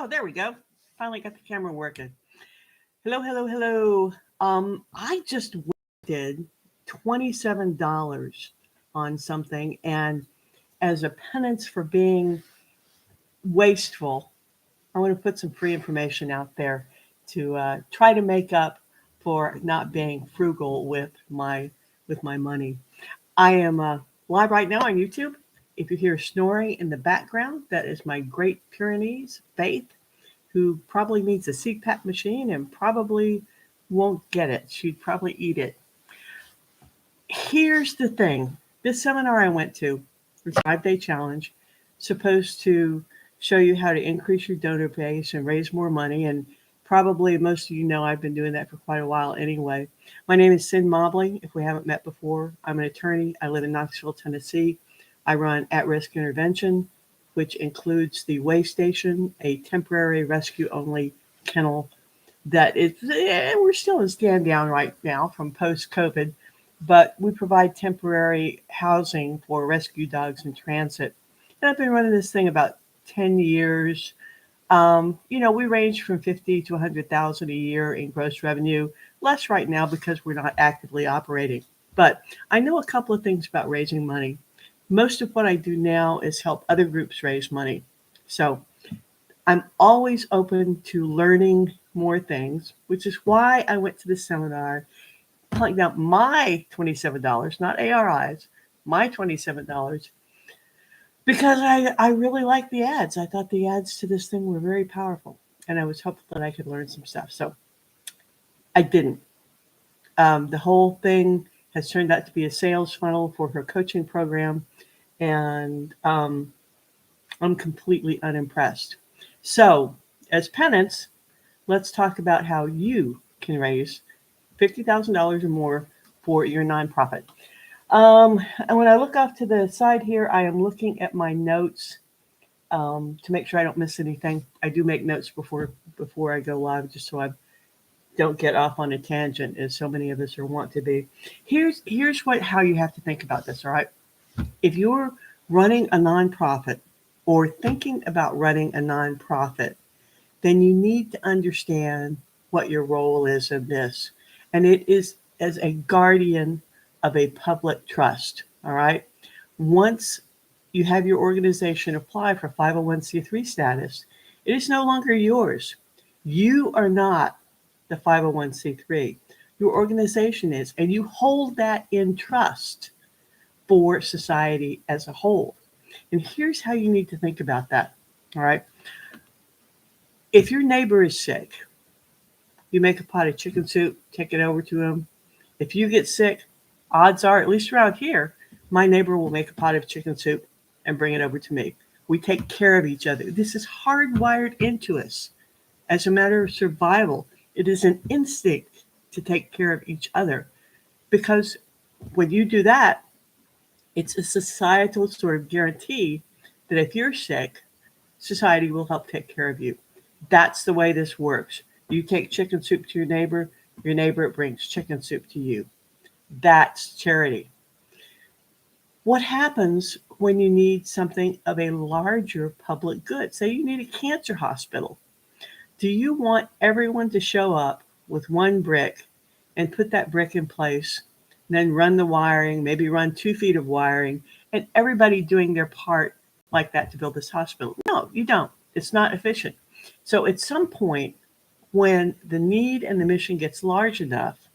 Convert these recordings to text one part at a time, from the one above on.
Oh, there we go. Finally got the camera working. Hello, hello, hello. I just wasted $27 on something, and as a penance for being wasteful, I want to put some free information out there to try to make up for not being frugal with my money. I am live right now on YouTube. If you hear snoring in the background, that is my Great Pyrenees, Faith, who probably needs a CPAP machine and probably won't get it. She'd probably eat it. Here's the thing. This seminar I went to, this 5-day challenge, supposed to show you how to increase your donor base and raise more money. And probably most of you know I've been doing that for quite a while anyway. My name is Sin Mobley. If we haven't met before, I'm an attorney. I live in Knoxville, Tennessee. I run At-Risk Intervention, which includes the Way Station, a temporary rescue-only kennel that is, we're still in stand down right now from post-COVID, but we provide temporary housing for rescue dogs in transit. And I've been running this thing about 10 years. We range from 50 to 100,000 a year in gross revenue, less right now because we're not actively operating. But I know a couple of things about raising money. Most of what I do now is help other groups raise money. So I'm always open to learning more things, which is why I went to the seminar, pulling out my $27, not ARI's, my $27, because I really liked the ads. I thought the ads to this thing were very powerful, and I was hopeful that I could learn some stuff. So I didn't. The whole thing has turned out to be a sales funnel for her coaching program, and I'm completely unimpressed. So, as penance, let's talk about how you can raise $50,000 or more for your nonprofit. And when I look off to the side here, I am looking at my notes to make sure I don't miss anything. I do make notes before I go live, just so I don't get off on a tangent, as so many of us are wont to be. Here's how you have to think about this. All right, if you're running a nonprofit or thinking about running a nonprofit, then you need to understand what your role is in this. And it is as a guardian of a public trust. All right. Once you have your organization apply for 501c3 status, it is no longer yours. You are not the 501c3. Your organization is, and you hold that in trust for society as a whole. And here's how you need to think about that. All right. If your neighbor is sick, you make a pot of chicken soup, take it over to him. If you get sick, odds are, at least around here, my neighbor will make a pot of chicken soup and bring it over to me. We take care of each other. This is hardwired into us. As a matter of survival, it is an instinct to take care of each other, because when you do that, it's a societal sort of guarantee that if you're sick, society will help take care of you. That's the way this works. You take chicken soup to your neighbor brings chicken soup to you. That's charity. What happens when you need something of a larger public good? Say you need a cancer hospital. Do you want everyone to show up with one brick and put that brick in place, then run the wiring, maybe run 2 feet of wiring, and everybody doing their part like that to build this hospital? No, you don't. It's not efficient. So at some point, when the need and the mission gets large enough,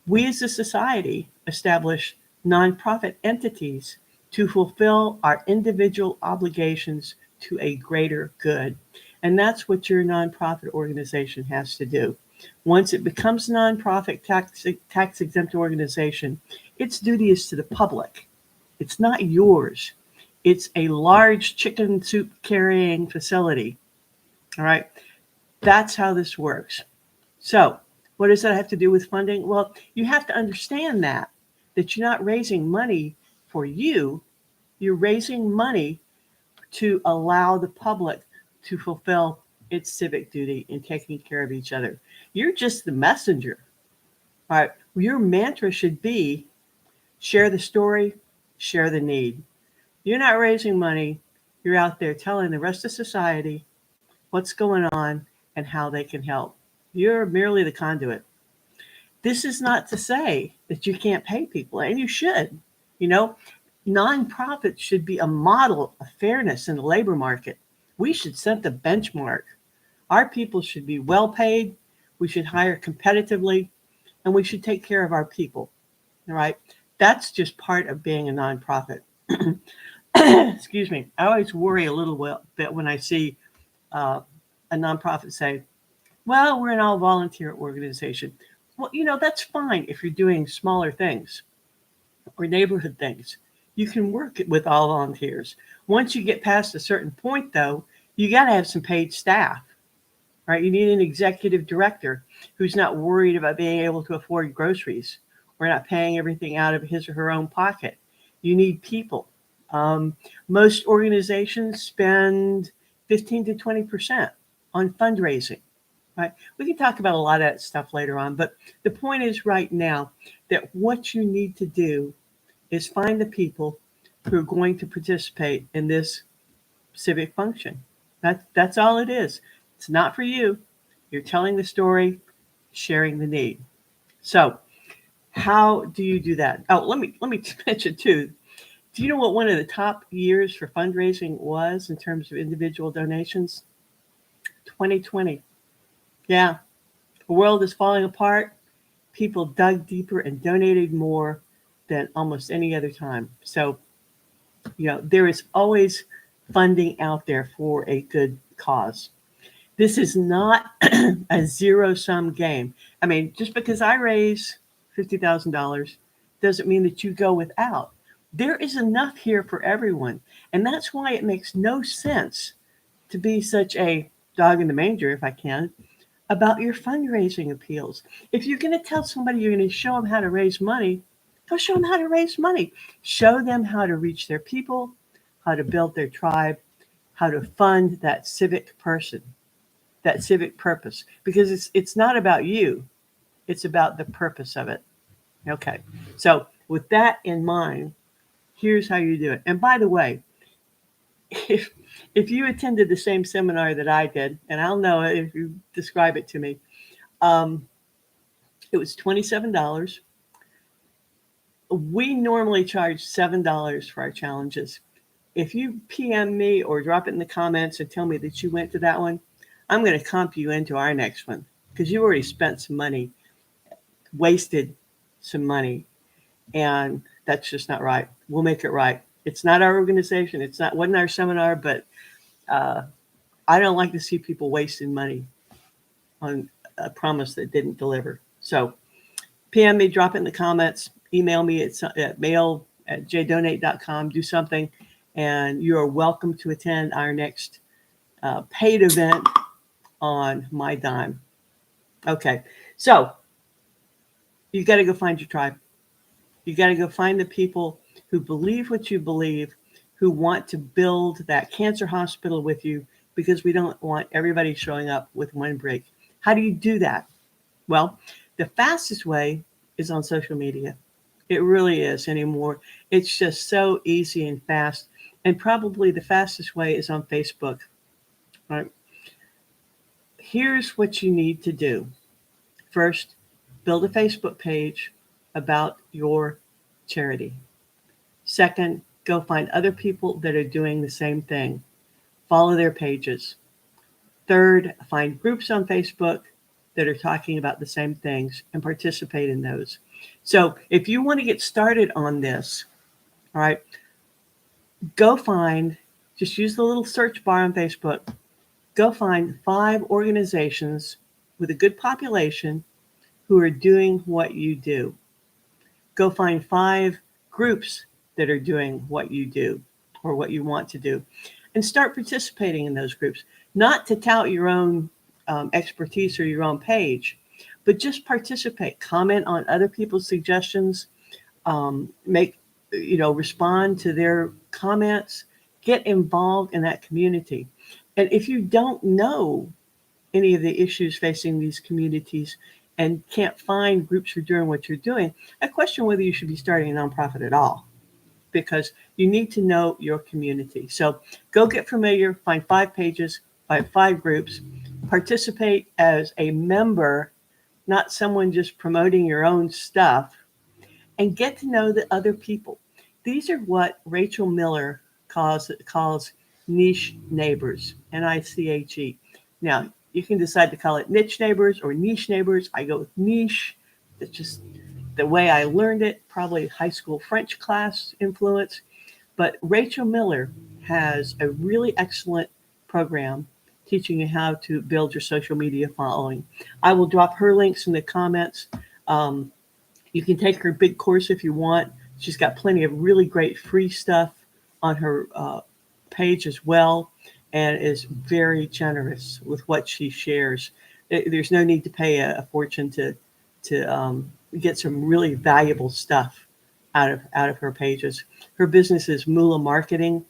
we as a society establish nonprofit entities to fulfill our individual obligations to a greater good. And that's what your nonprofit organization has to do. Once it becomes a nonprofit tax exempt organization, its duty is to the public. It's not yours. It's a large chicken soup carrying facility. All right. That's how this works. So, what does that have to do with funding? Well, you have to understand that you're not raising money for you. You're raising money to allow the public to fulfill its civic duty in taking care of each other. You're just the messenger. All right. Your mantra should be share the story, share the need. You're not raising money. You're out there telling the rest of society what's going on, and how they can help. You're merely the conduit. This is not to say that you can't pay people, and you should. You know, nonprofits should be a model of fairness in the labor market. We should set the benchmark. Our people should be well paid. We should hire competitively, and we should take care of our people. All right. That's just part of being a nonprofit. Excuse me. I always worry a little bit when I see uh, a nonprofit say, well, we're an all volunteer organization. Well, that's fine if you're doing smaller things or neighborhood things. You can work with all volunteers. Once you get past a certain point, though, you got to have some paid staff, right? You need an executive director who's not worried about being able to afford groceries or not paying everything out of his or her own pocket. You need people. Um, Most organizations spend 15 to 20% on fundraising. Right? We can talk about a lot of that stuff later on, but the point is right now that what you need to do is find the people who are going to participate in this civic function. That's all it is. It's not for you. You're telling the story, sharing the need. So, how do you do that? Oh, let me mention too. Do you know what one of the top years for fundraising was in terms of individual donations? 2020. Yeah, the world is falling apart. People dug deeper and donated more than almost any other time. So, there is always funding out there for a good cause. This is not a zero sum game. I mean, just because I raise $50,000 doesn't mean that you go without. There is enough here for everyone. And that's why it makes no sense to be such a dog in the manger, if I can, about your fundraising appeals. If you're going to tell somebody you're going to show them how to raise money, go show them how to raise money. Show them how to reach their people, how to build their tribe, how to fund that civic person, that civic purpose. Because it's not about you, it's about the purpose of it. Okay. So with that in mind, here's how you do it. And by the way, if if you attended the same seminar that I did, and I'll know it if you describe it to me, um, it was $27. We normally charge $7 for our challenges. If you PM me or drop it in the comments and tell me that you went to that one, I'm going to comp you into our next one because you already spent some money, wasted some money, and that's just not right. We'll make it right. It's not our organization. Wasn't our seminar, but uh, I don't like to see people wasting money on a promise that didn't deliver. So PM me, drop it in the comments, email me at mail@jdonate.com, do something, and you are welcome to attend our next paid event on my dime. Okay, so you got to go find your tribe. You got to go find the people who believe what you believe, who want to build that cancer hospital with you, because we don't want everybody showing up with one break. How do you do that? Well, the fastest way is on social media. It really is anymore. It's just so easy and fast. And probably the fastest way is on Facebook. Right? Here's what you need to do. First, build a Facebook page about your charity. Second, go find other people that are doing the same thing. Follow their pages. Third, find groups on Facebook that are talking about the same things and participate in those. So if you want to get started on this, all right, just use the little search bar on Facebook, go find 5 organizations with a good population who are doing what you do. Go find 5 groups that are doing what you do or what you want to do, and start participating in those groups. Not to tout your own expertise or your own page, but just participate, comment on other people's suggestions, respond to their comments, get involved in that community. And if you don't know any of the issues facing these communities and can't find groups who are doing what you're doing, I question whether you should be starting a nonprofit at all, because you need to know your community. So go get familiar, find 5 pages, by 5 groups. Participate as a member, not someone just promoting your own stuff, and get to know the other people. These are what Rachel Miller calls niche neighbors, NICHE. Now, you can decide to call it niche neighbors or niche neighbors. I go with niche. That's just the way I learned it, probably high school French class influence. But Rachel Miller has a really excellent program teaching you how to build your social media following. I will drop her links in the comments. Um, you can take her big course if you want. She's got plenty of really great free stuff on her page as well, and is very generous with what she shares. There's no need to pay a fortune to get some really valuable stuff out of her pages. Her business is Moolah Marketing,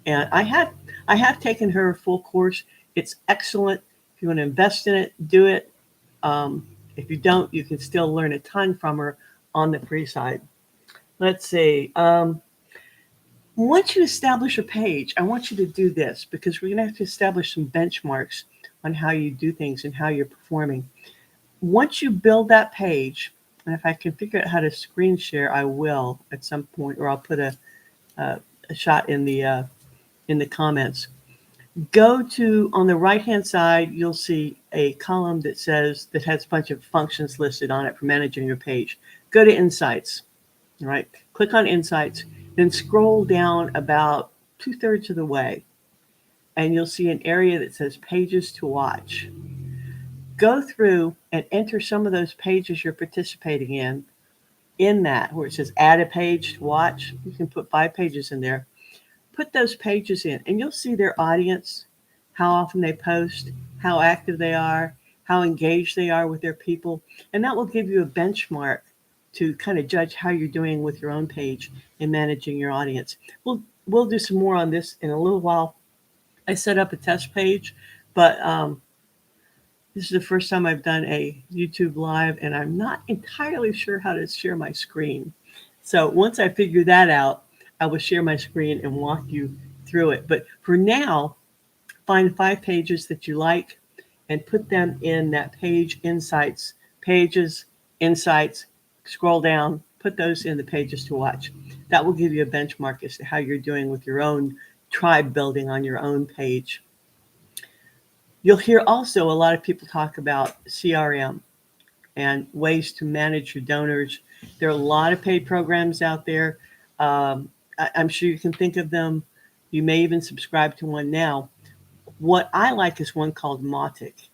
and I have taken her full course. It's excellent. If you want to invest in it, do it. If you don't, you can still learn a ton from her on the free side. Let's see. Once you establish a page, I want you to do this because we're going to have to establish some benchmarks on how you do things and how you're performing. Once you build that page, and if I can figure out how to screen share, I will at some point, or I'll put a shot in the comments. Go to, on the right hand side, you'll see a column that has a bunch of functions listed on it for managing your page. Go to Insights. All right, click on Insights, then scroll down about 2/3 of the way, and you'll see an area that says Pages to Watch. Go through and enter some of those pages you're participating in that, where it says Add a Page to Watch. You can put 5 pages in there. Put those pages in, and you'll see their audience, how often they post, how active they are, how engaged they are with their people, and that will give you a benchmark to kind of judge how you're doing with your own page and managing your audience. We'll do some more on this in a little while. I set up a test page, but this is the first time I've done a YouTube live, and I'm not entirely sure how to share my screen. So once I figure that out, I will share my screen and walk you through it. But for now, find 5 pages that you like and put them in that page insights, pages, insights, scroll down, put those in the pages to watch. That will give you a benchmark as to how you're doing with your own tribe building on your own page. You'll hear also a lot of people talk about CRM and ways to manage your donors. There are a lot of paid programs out there. I'm sure you can think of them. You may even subscribe to one now. What I like is one called Mautic,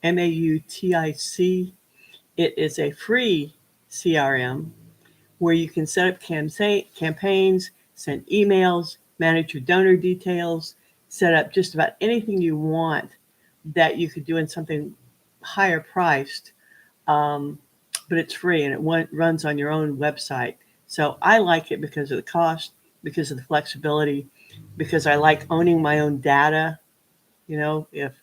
Mautic. It is a free CRM where you can set up campaigns, send emails, manage your donor details, set up just about anything you want that you could do in something higher priced, but it's free and it runs on your own website. So I like it because of the cost, because of the flexibility, because I like owning my own data. You know, if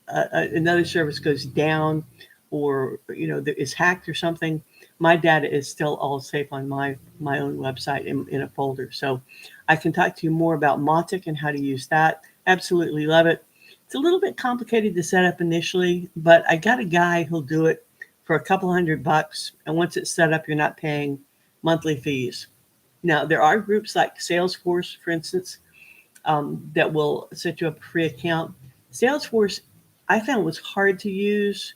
another service goes down or is hacked or something, my data is still all safe on my own website in a folder. So I can talk to you more about Mautic and how to use that. Absolutely love it. It's a little bit complicated to set up initially, but I got a guy who'll do it for a couple $100, and once it's set up, you're not paying monthly fees. Now, there are groups like Salesforce, for instance, that will set you up a free account. Salesforce, I found, was hard to use,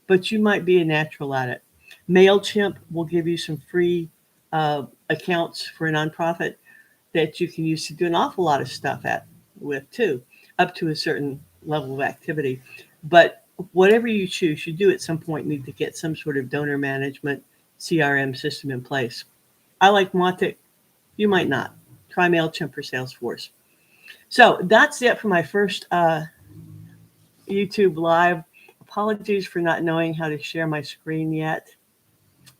but you might be a natural at it. MailChimp will give you some free accounts for a nonprofit that you can use to do an awful lot of stuff with too, up to a certain level of activity. But whatever you choose, you do at some point need to get some sort of donor management CRM system in place. I like Mautic. You might not. Try MailChimp or Salesforce. So that's it for my first YouTube live. Apologies for not knowing how to share my screen yet.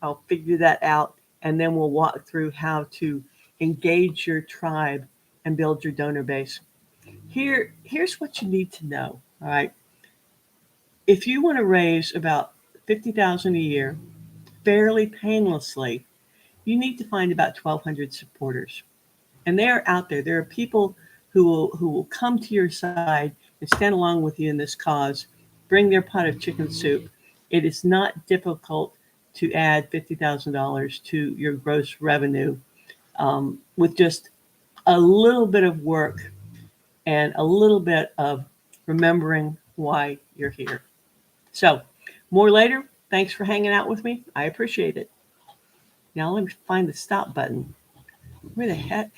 I'll figure that out, and then we'll walk through how to engage your tribe and build your donor base. Here's what you need to know. All right. If you want to raise about $50,000 a year fairly painlessly, you need to find about 1,200 supporters. And they are out there. There are people who will come to your side and stand along with you in this cause, bring their pot of chicken soup. It is not difficult to add $50,000 to your gross revenue with just a little bit of work and a little bit of remembering why you're here. So, more later. Thanks for hanging out with me. I appreciate it. Now let me find the stop button. Where the heck?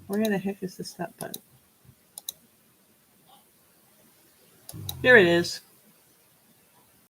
Where the heck is the stop button? Here it is.